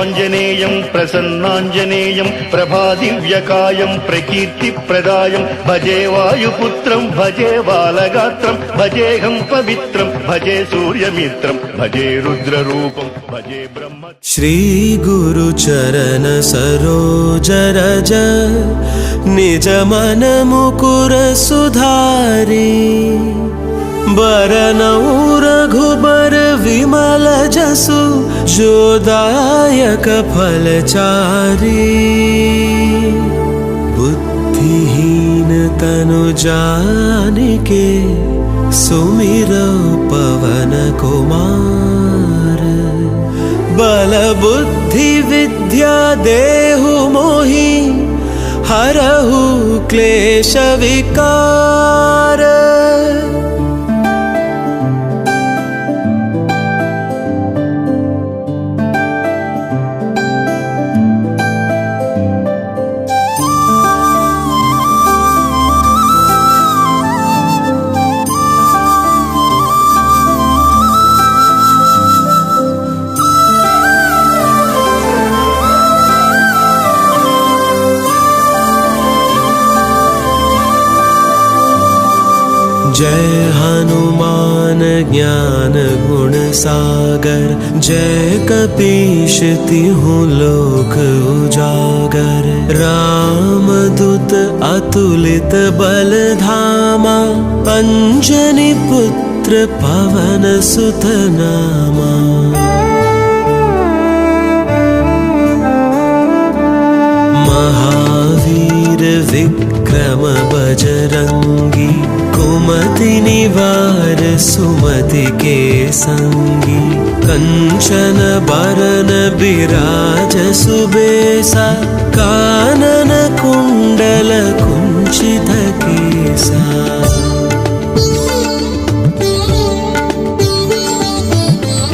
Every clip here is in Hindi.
प्रभाञ्जनेयं प्रसन्नाञ्जनेयं प्रभादिव्यकायं प्रकीर्तिप्रदायं भजे वायुपुत्रं भजे बालगात्रं भजेऽहं पवित्रं भजे सूर्यमित्रं भजे रुद्ररूपं भजे ब्रह्म। श्री गुरु चरण सरोज रज निज मन मुकुर सुधारी बरनऊ रघुबर विमल जसु जोदायक फलचारी बुद्धिहीन तनु जानिके सुमिरौ पवन कुमार बल बुद्धि विद्या देहु मोहि हरहु क्लेश विकार। जय हनुमान ज्ञान गुण सागर जय कपीश तिहुँ लोक उजागर रामदूत अतुलित बल धामा अंजनी पुत्र पवन सुत नामा। महावीर विक्रम बजरंगी कुमति निवार सुमति के संगी कंचन बरन बिराज सुबेसा कानन कुंडल कुंचित केसा।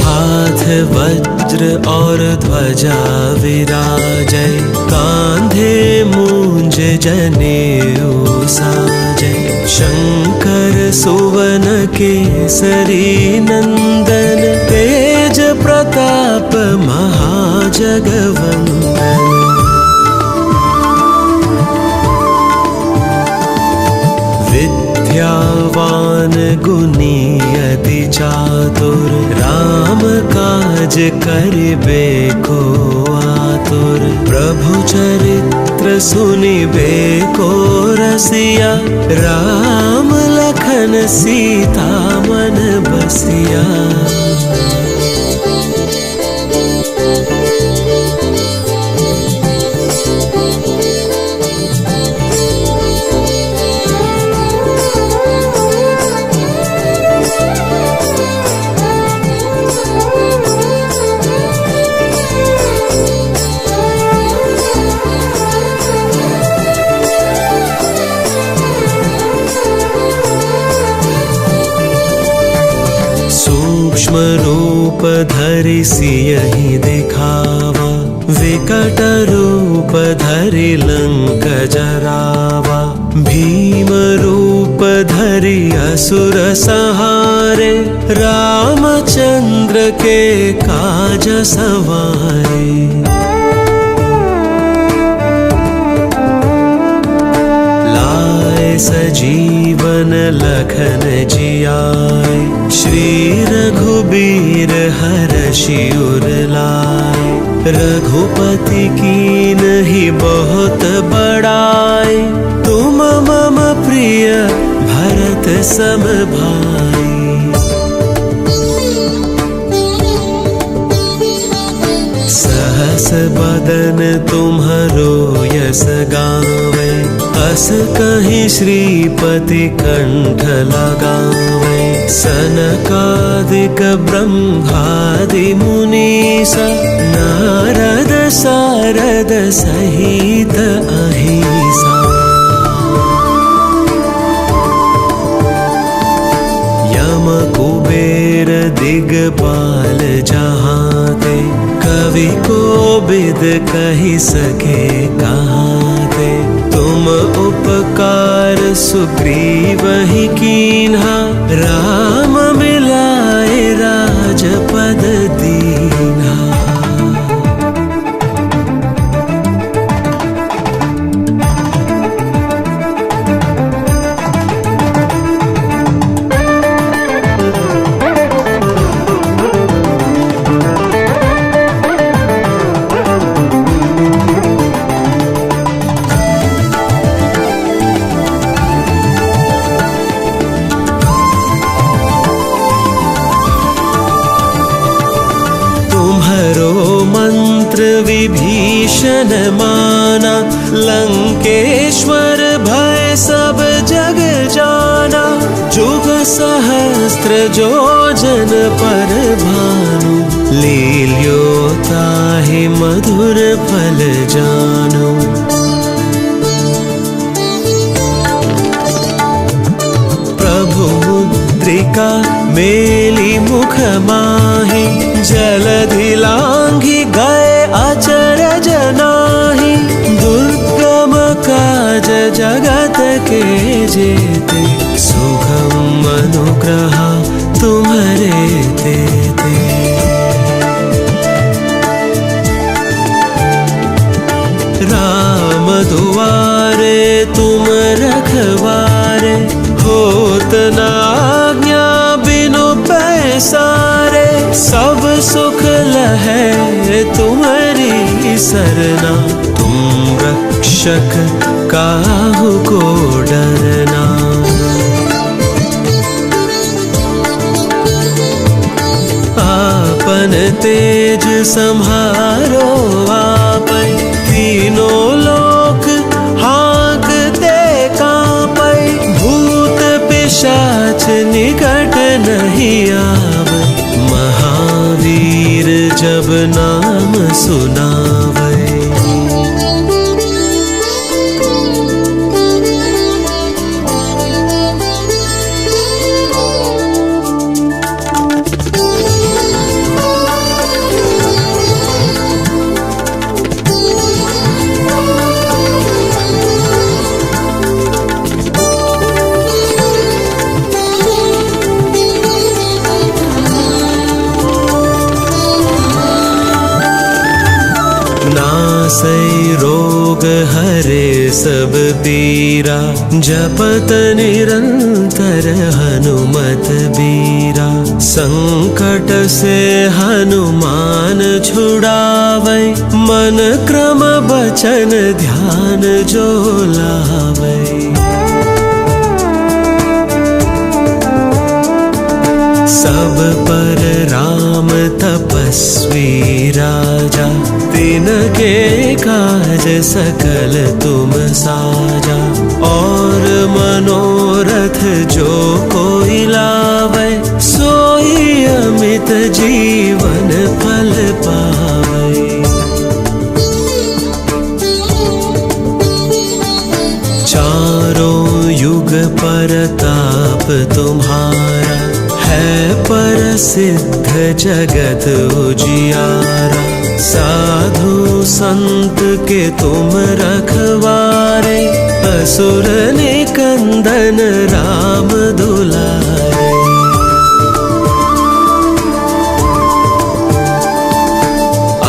हाथ वज्र और ध्वजा विराजै कांधे मूंज जनेऊ साजै शंकर सुवन केसरी नंदन तेज प्रताप महाजगवंदन। विद्यावान गुणी अति चातुर राम काज करिबे को आतुर प्रभु चरित्र सुनिबे को रसिया राम लखन सीता मन बसिया। रूप धरि सियहि दिखावा विकट रूप धरि लंक जरावा भीम रूप धरि असुर संहारे रामचंद्र के काज सवारे। सजीवन लखन जियाए श्री रघुबीर हरषि उर लाए रघुपति कीन्हि बहुत बड़ाई तुम मम प्रिय भरत सम भाई। सहस बदन तुम्हरो यस गावे अस कहीं श्रीपति कंठ लगावे सनकादिक ब्रह्मादि मुनीसा नारद सारद सहित अहिसा। यम कुबेर दिगपाल जहाते कवि कोविद कहि सके कहाते तुम उपकार सुग्रीवहि कीन्हा राम मिलाए राजपद दीन्हा। करो मंत्र विभीषण माना, लंकेश्वर भय सब जग जाना। जुग सहस्त्र जो जन पर भानु, लील्योताहि मधुर फल जानु। प्रभु मुद्रिका मेली मुख माहि, जलधि लांघि गए अचरज नाहि। दुर्गम काज जगत के जेते, सुगम अनुग्रह तुम्हारे तेते। राम दुआरे तुम रखवारे, होत न आज्ञा बिनु पैसारे। सब सुख लहै तुम्हारी सरना, तुम रक्षक काहू को डरना। आपन तेज सम्हारो आपै, तीनों लोक हाँकते कांपै। भूत पिशाच निकट नहीं आवै, महावीर जब नाम सुनावै। नासै रोग हरे सब पीरा, जपत निरंतर हनुमत बीरा। संकट से हनुमान छुड़ावै, मन क्रम बचन ध्यान जो लावै। सब पर राम तपस्वी राजा, तिनके काज सकल तुम साजा। और मनोरथ जो कोई लावै, सोई अमित जीवन फल पावै। चारों युग परताप तुम्हारा, है प्रसिद्ध जगत उजियारा। साधु संत के तुम रखवारे, असुर निकंदन राम दुलारे।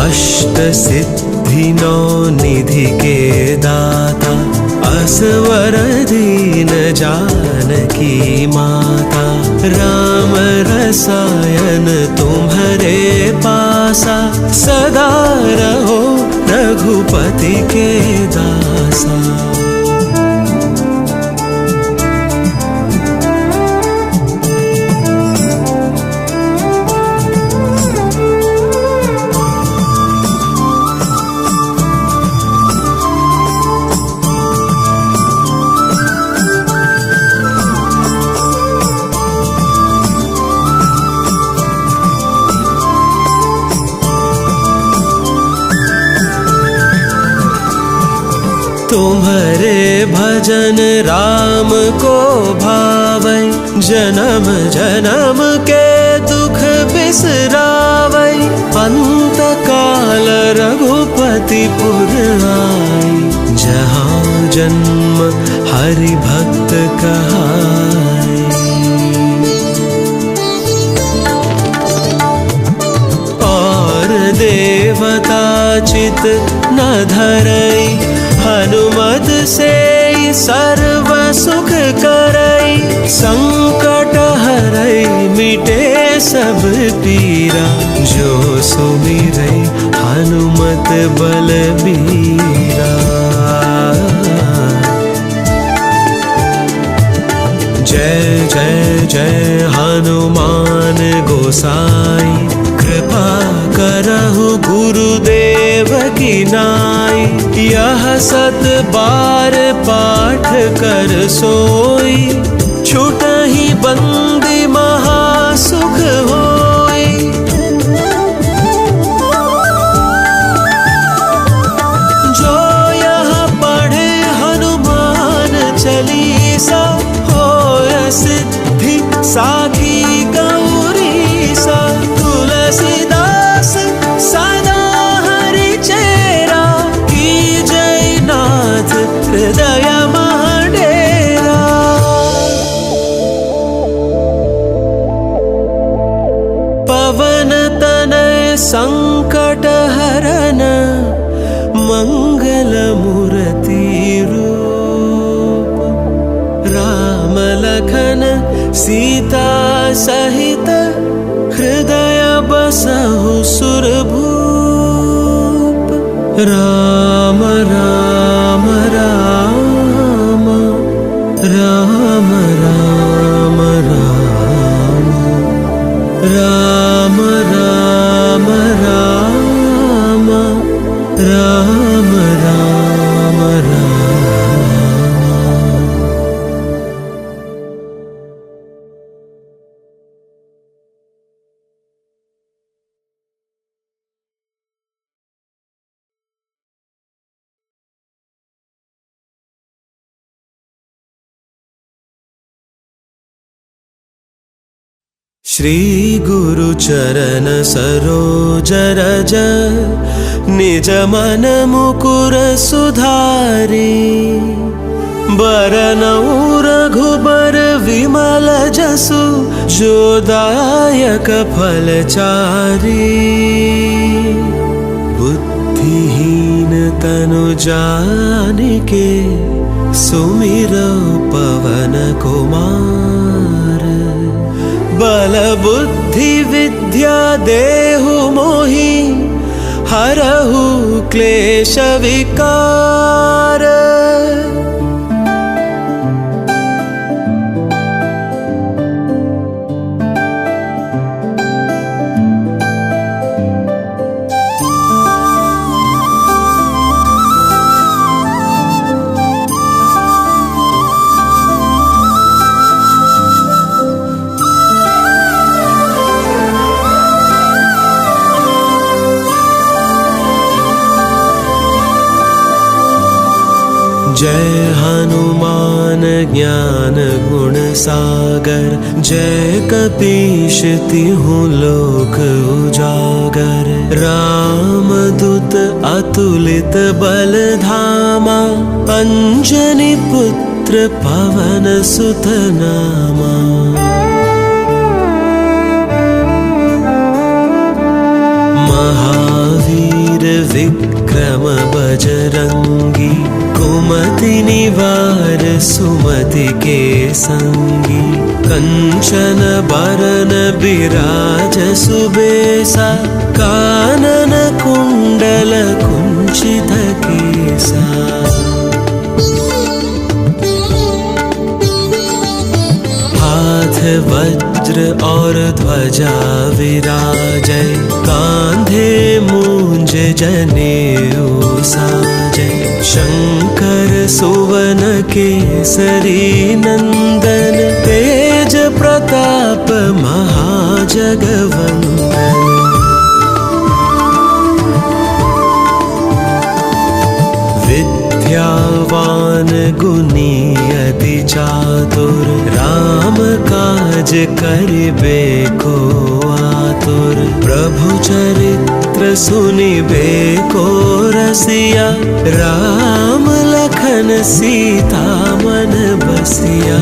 अष्ट सिद्धि नौ निधि के दाता, असवर दीन जानकी माता। राम रसायन तुम्हारे पासा, सदा रहो रघुपति के दासा। तुम्हारे भजन राम को भावै, जन्म जन्म के दुख बिसरावै। अंत काल रघुपति पुर आई, जहाँ जन्म हरि भक्त कहाई। और देवता चित न धरई, हनुमत से सर्व सुख करई। संकट हरई मिटे सब पीरा, जो सुमिरै हनुमत बलबीरा। जय जय जय हनुमान गोसाई, कृपा करहु गुरुदेव की नाई। यह 7 बार पाठ कर सोई, छूटहि बंदी महासुख होई। जो यह पढ़े हनुमान चालीसा, होय सिद्धि साखी गौरीसा। तुलसीदास सदा हरि चेरा, की जयनाथ हृदय महडेरा। पवन तनय संकट हरन, मंगल मूर्ति रूप। राम लखन सीता सहित, हृदय बसहु सुरभूप। राम राम राम, राम राम राम, राम राम राम, राम राम राम। श्री गुरु चरण सरोज रज, निज मन मुकुर सुधारी। बरनउँ रघुबर विमल जसु, जो दायक फलचारी। बुद्धिहीन तनु जानिके, सुमिरौ पवन कुमार। बल बुद्धि विद्या देहु मोहि, हरहु क्लेश विकार। जय हनुमान ज्ञान गुण सागर, जय कपीश तिहुँ लोक उजागर। रामदूत अतुलित बल धामा, अंजनी पुत्र पवन सुत नामा। महावीर विक्रम बजरंगी, कुमति निवार सुमति के संगी। कंचन बरन बिराज सुबेसा, कानन कुंडल कुंचित केसा। हाथ वज्र और ध्वजा विराजै, कांधे मूंज जनेऊ साजै। शंकर सुवन केसरी नंदन, तेज प्रताप महाजगवंदन। विद्यावान गुणी अति चातुर, राम काज करिबे को आतुर। प्रभु चरित्र सुनिबे को रसिया, राम लखन सीता मन बसिया।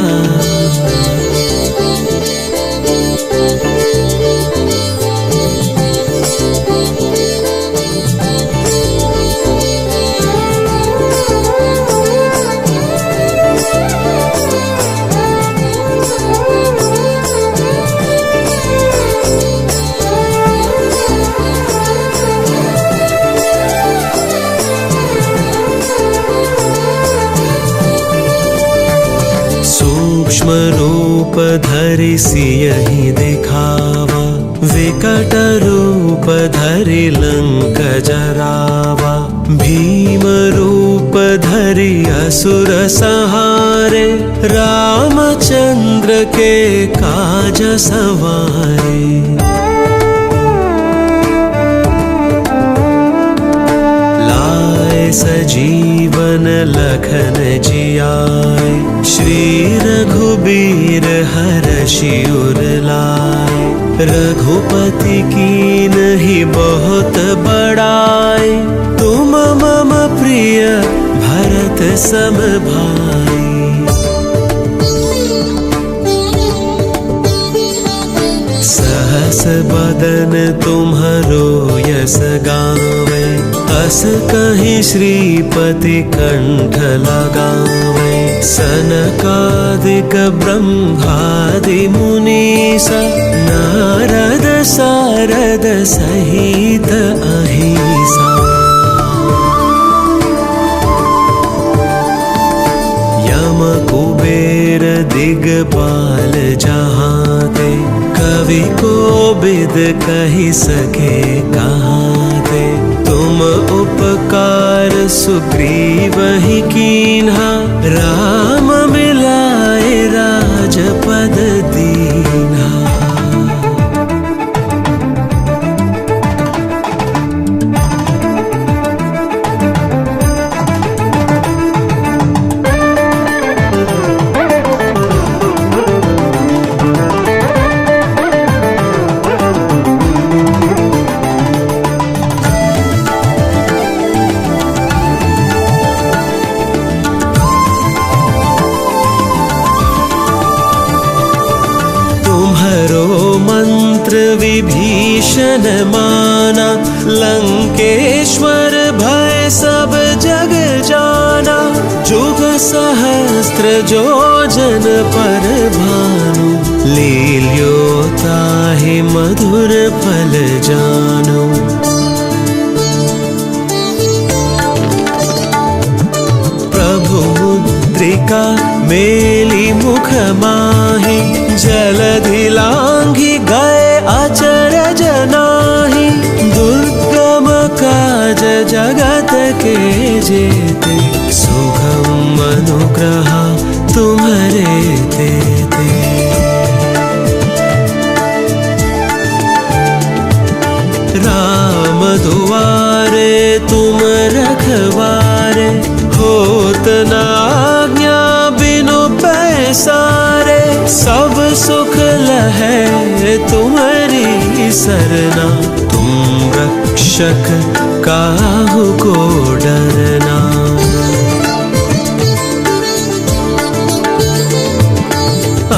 सूक्ष्म रूप धरि सियहि दिखावा, विकट रूप धरि लंक जरावा, भीम रूप धरि असुर संहारे, रामचंद्र के काज सवारे। सजीवन लखन जियाए, श्री रघुबीर हरषि उर लाए। रघुपति कीन्ही बहुत बड़ाई, तुम मम प्रिय भरत सम भाई। सहस बदन तुम्हरो यस गावे, अस कहीं श्रीपति कंठ लगावे। सनकादिक ब्रह्मादि मुनीसा, नारद सारद सहित अहिसा। यम कुबेर दिगपाल जहाते, कवि कोविद कहि सके कहाते। तुम उपकार सुग्रीवहि कीन्हा, राम मिलाए राजपद दीन्हा। विभीषण माना, लंकेश्वर भय सब जग जाना। जुग सहस्त्र जो जन पर भानु, लील्यो ताहि मधुर फल जानु। प्रभु मुद्रिका मेली मुख माहि, जलधि लांघि गए अचरज नाहि। दुर्गम काज जगत के जेते, सुगम अनुग्रह तुम्हरे तेते। राम दुआरे तुम रखवारे, होत न आज्ञा बिनु पैसारे। सब सुख लहै तुम्हारी सरना, तुम रक्षक काहू को डरना।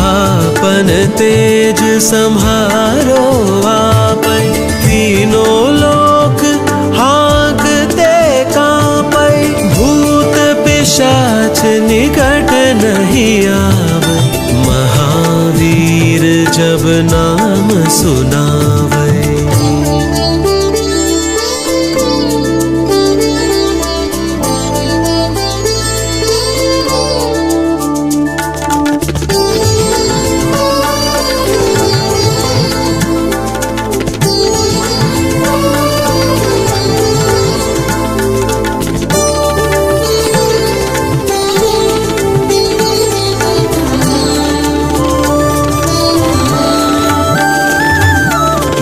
आपन तेज सम्हारो आपै, तीनों लोक हाँकते कांपै। भूत पिशाच निकट नहीं आवे, महावीर जब नाम सुनावे।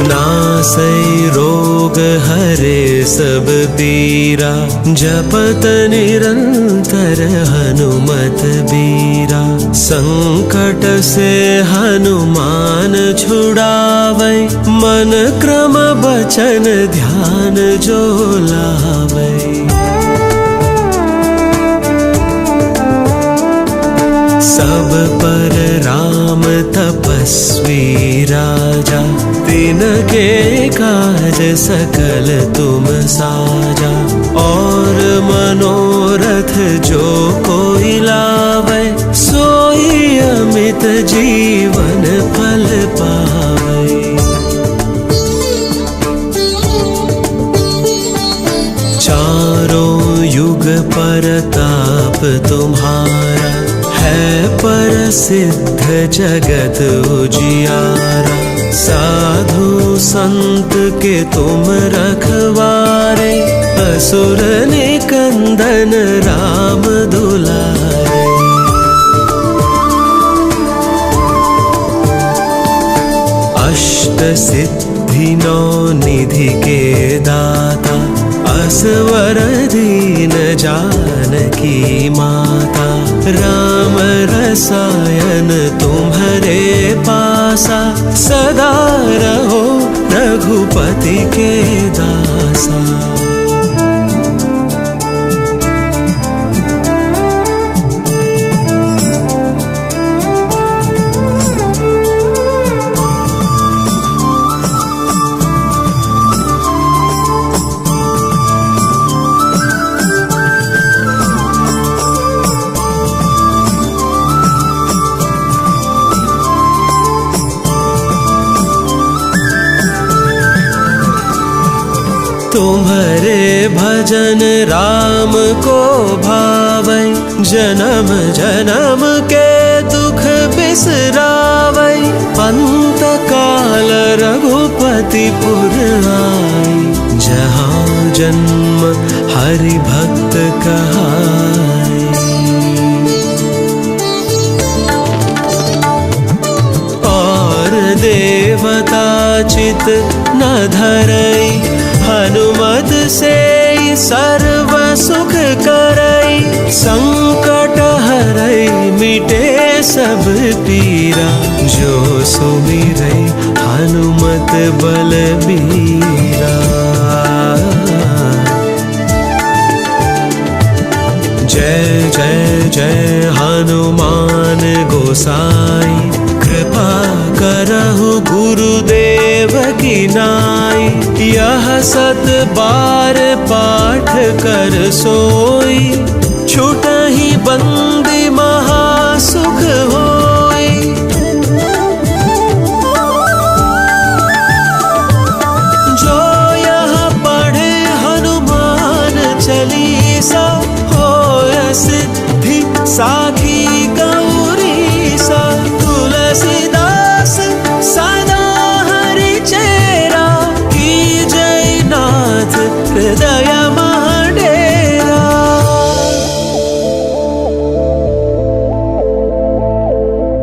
नासै रोग हरे सब पीरा, जपत निरंतर हनुमत बीरा। संकट से हनुमान छुड़ावै, मन क्रम बचन ध्यान जो लावै। सब पर राम तपस्वी राजा, तिनके काज सकल तुम साजा। और मनोरथ जो कोई लावे, सोई अमित जीवन फल पावे। चारों युग परताप तुम्हारा, है प्रसिद्ध जगत उजियारा। साधु संत के तुम रखवारे, असुर निकंदन राम दुलारे। अष्ट सिद्धि नौ निधि के दाता, असवर दीन जानकी माता। राम रसायन तुम्हारे पासा, सदा रहो रघुपति के दासा। तुम्हारे भजन राम को भावै, जन्म जन्म के दुख बिसरावै। अंत काल रघुपति पुर आए, जहाँ जन्म हरि भक्त कहाए। और देवता चित न धरई, हनुमत से सर्व सुख करई। संकट हरई मिटे सब पीरा, जो सुमिरै हनुमत बलबीरा। जय जय जय हनुमान गोसाई, कृपा करहु गुरुदेव की नाई। यह सत बार पाठ कर सोई, छूटहि बंदी महासुख होई। जो यह पढ़े हनुमान चालीसा, होय सिद्धि साखी गौरीसा। तुलसीदास सदा हरि चेरा, की जय नाथ हृदय महडेरा।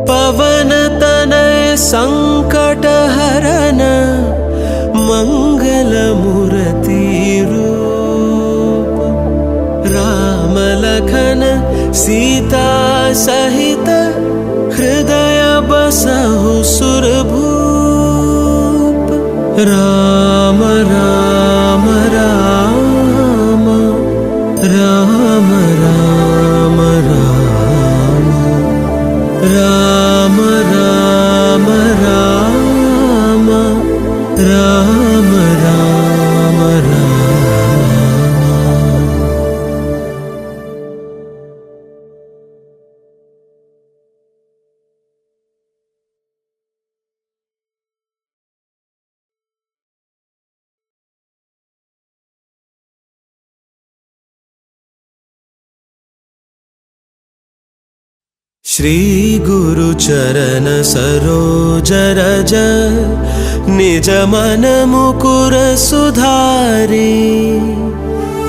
पवन तनय संकट हरन, मंगल मूर्ति रूप। राम लखन सीता सहित, हृदय बसहु सुरभूप। राम राम राम, राम राम राम, राम राम राम, राम राम राम। श्री गुरु चरण सरोज रज, निज मन मुकुर सुधारी।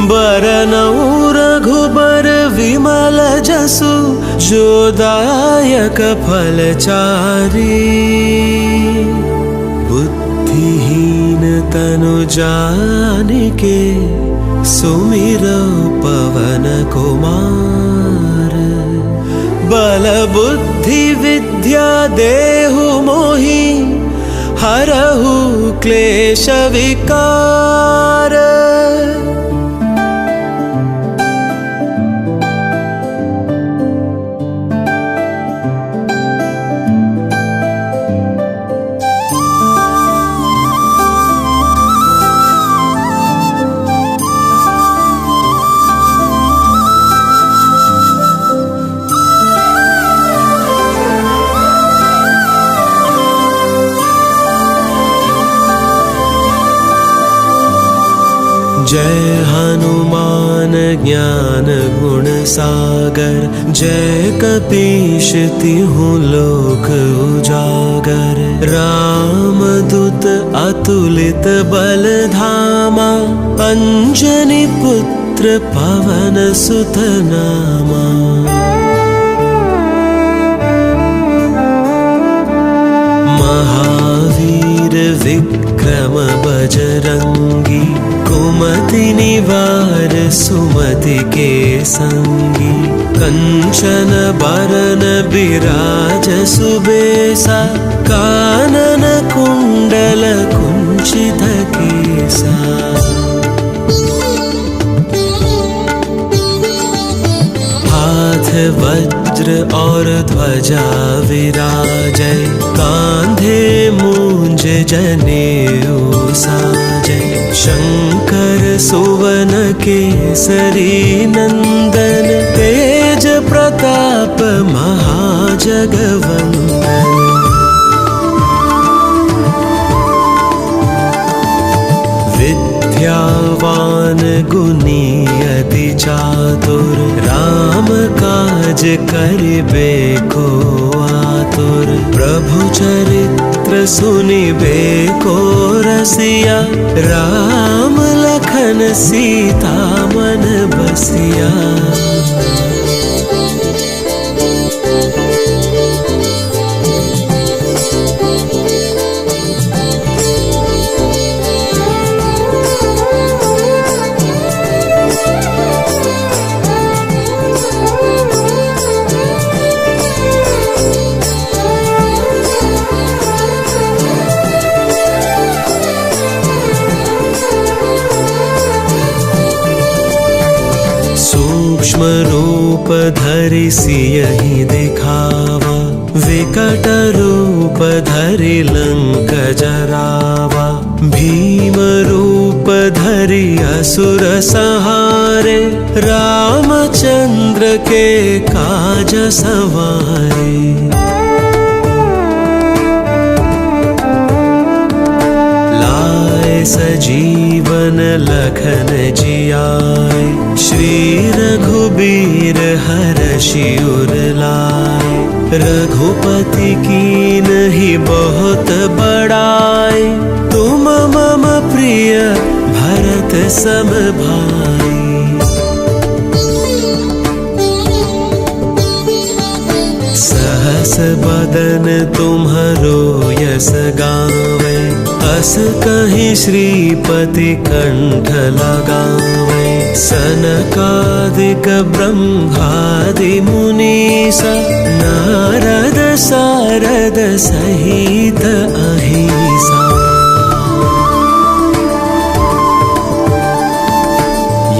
बरनउँ रघुबर विमल जसु, जो दायक फल चारी। बुद्धिहीन तनु जानिके, सुमिरौ पवन कुमार। बल बुद्धि विद्या देहु मोहि, हरहु क्लेश विकार। जय हनुमान ज्ञान गुण सागर, जय कपीश तिहुँ लोक उजागर। रामदूत अतुलित बल धामा, अंजनी पुत्र पवन सुत नामा। महावीर विक्रम बजरंगी, कुमति निवार सुमति के संगी। कंचन बरन बिराज सुबेसा, कानन कुंडल कुंचित केसा। हाथ वज्र और ध्वजा विराजै, कांधे मूंज जनेऊ साजै। शंकर सुवन केसरी नंदन, तेज प्रताप महाजगवंदन। विद्यावान गुणी अति चातुर, राम काज करिबे को आतुर। प्रभु चरित्र सुनिबे को रसिया, राम लखन सीता मन बसिया। सूक्ष्म रूप धरि सियहि दिखावा, विकट रूप धरि लंक जरावा। भीम रूप धरि असुर संहारे, रामचंद्र के काज सवारे। सजीवन लखन जियाए, श्री रघुबीर हरषि उर लाए। रघुपति कीन्हि बहुत बड़ाई, तुम मम प्रिय भरत सम भाई। सहस बदन तुम्हरो यस गावै, अस कहीं श्रीपति कंठ लगावै। सनकादिक ब्रह्मादि मुनीसा, नारद सारद सहित अहिसा।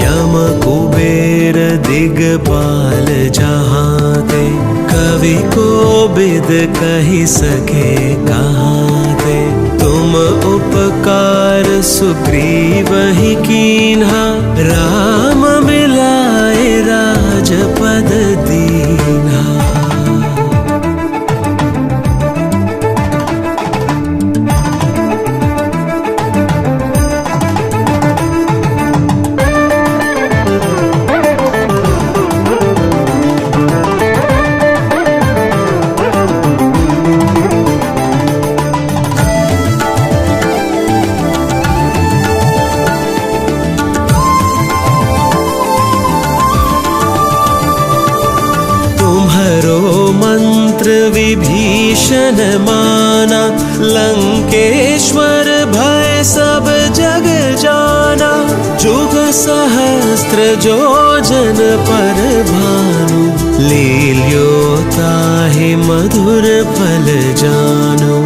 यम कुबेर दिगपाल जहाते, कवि कोविद कहि सके कहाते। तुम उपकार सुग्रीवहि कीन्हा, राम मिलाए राजपद दीन्हा। मंत्र विभीषण माना, लंकेश्वर भय सब जग जाना। जुग सहस्त्र जो जन पर भानु, लील्यो ताहि मधुर फल जानु।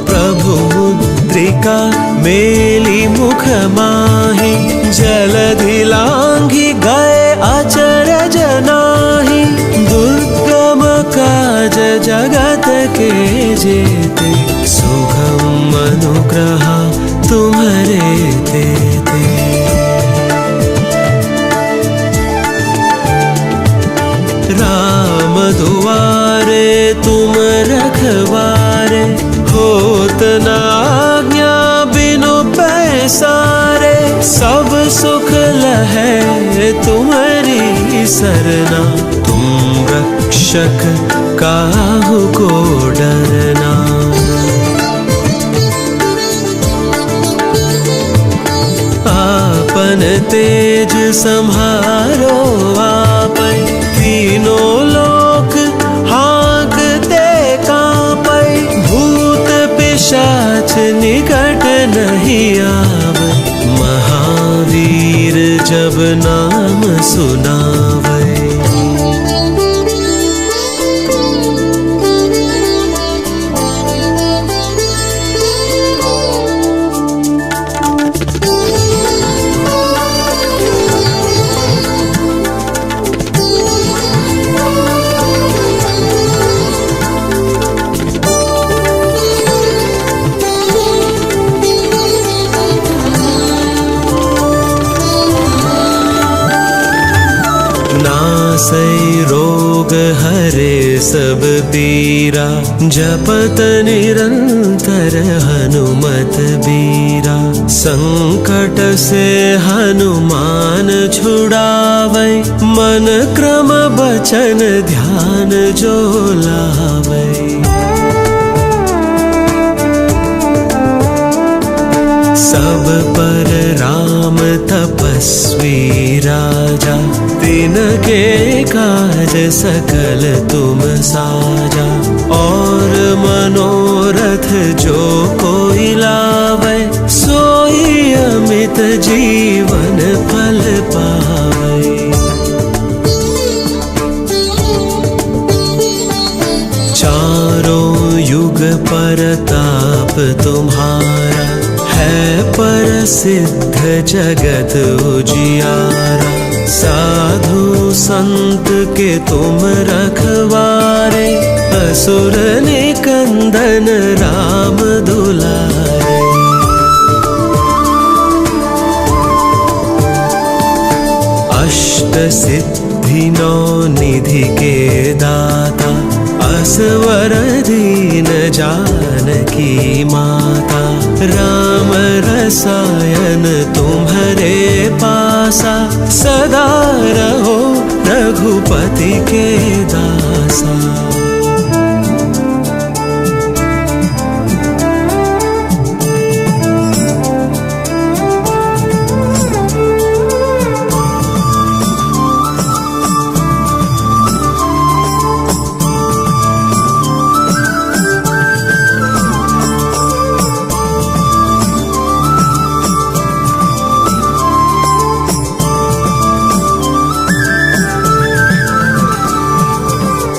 प्रभु मुद्रिका मेली मुख माहि, जलधि लांघि गए अचरज नाहि। दुर्गम काज जगत के जेते, सुगम अनुग्रह तुम्हरे तेते। राम दुआरे तुम रखवारे, होत न आज्ञा बिनु पैसारे, सब सुख लहै तुम्हारी सरना। तुम रक्षक काहू को डरना। आपन तेज सम्हारो आपै, तीनों लोक हाँकते कांपै। भूत पिशाच निकट नहीं आवै, महावीर जब नाम सुनावै। नासै रोग हरे सब पीरा, जपत निरंतर हनुमत बीरा। संकट से हनुमान छुड़ावै, मन क्रम बचन ध्यान जो लावै। सब पर राम तपस्वी राजा, तिनके काज सकल तुम साजा। और मनोरथ जो कोई लावै, सोई अमित जीवन फल पावै। चारों युग परताप तुम्हारा, है प्रसिद्ध जगत उजियारा। साधु संत के तुम रखवारे, असुर निकंदन राम दुलारे। अष्ट सिद्धि नौ निधि के दाता, असवर दीन जानकी माता। राम रसायन तुम्हारे पासा, सदा रहो रघुपति के दासा।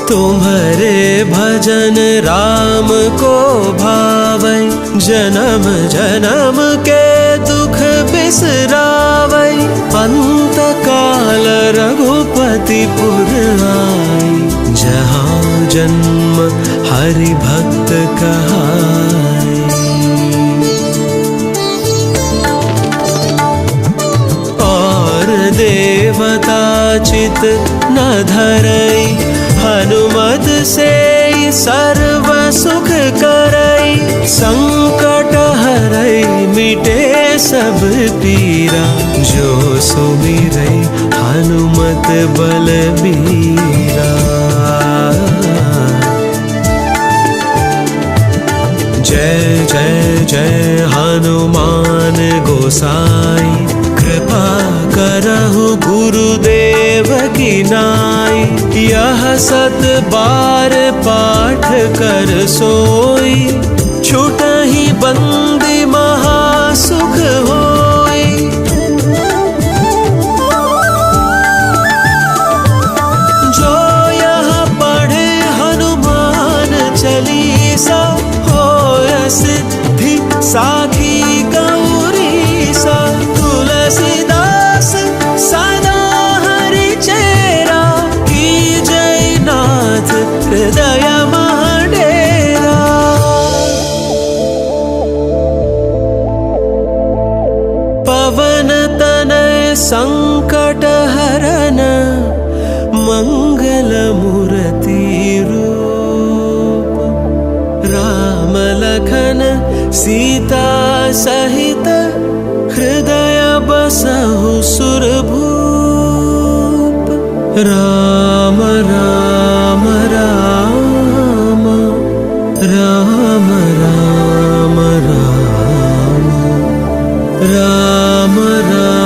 तुम्हारे भजन राम को भावै, जन्म जन्म के दुख बिसरावै। अंत काल रघुपति पुर आई, जहाँ जन्म हरि भक्त कहाई। और देवता चित न धरई, हनुमत से सर्व सुख करई। संकट हरई मिटे सब पीरा, जो सुमिरै हनुमत बलबीरा। जय जय जय हनुमान गोसाई, कृपा करहु गुरुदेव की नाई। यह सत बार पाठ कर सोई, छूटहि बंदी महासुख होई। जो यह पढ़े हनुमान चालीसा, होय सिद्धि साखी गौरीसा। तुलसीदास सदा हरि चेरा, की जय नाथ हृदय महडेरा। पवन तनय संकट हरन, मंगल मूर्ति रूप। राम लखन सीता सहित हृदय बसहु सुरभूप राम राम राम राम राम राम राम राम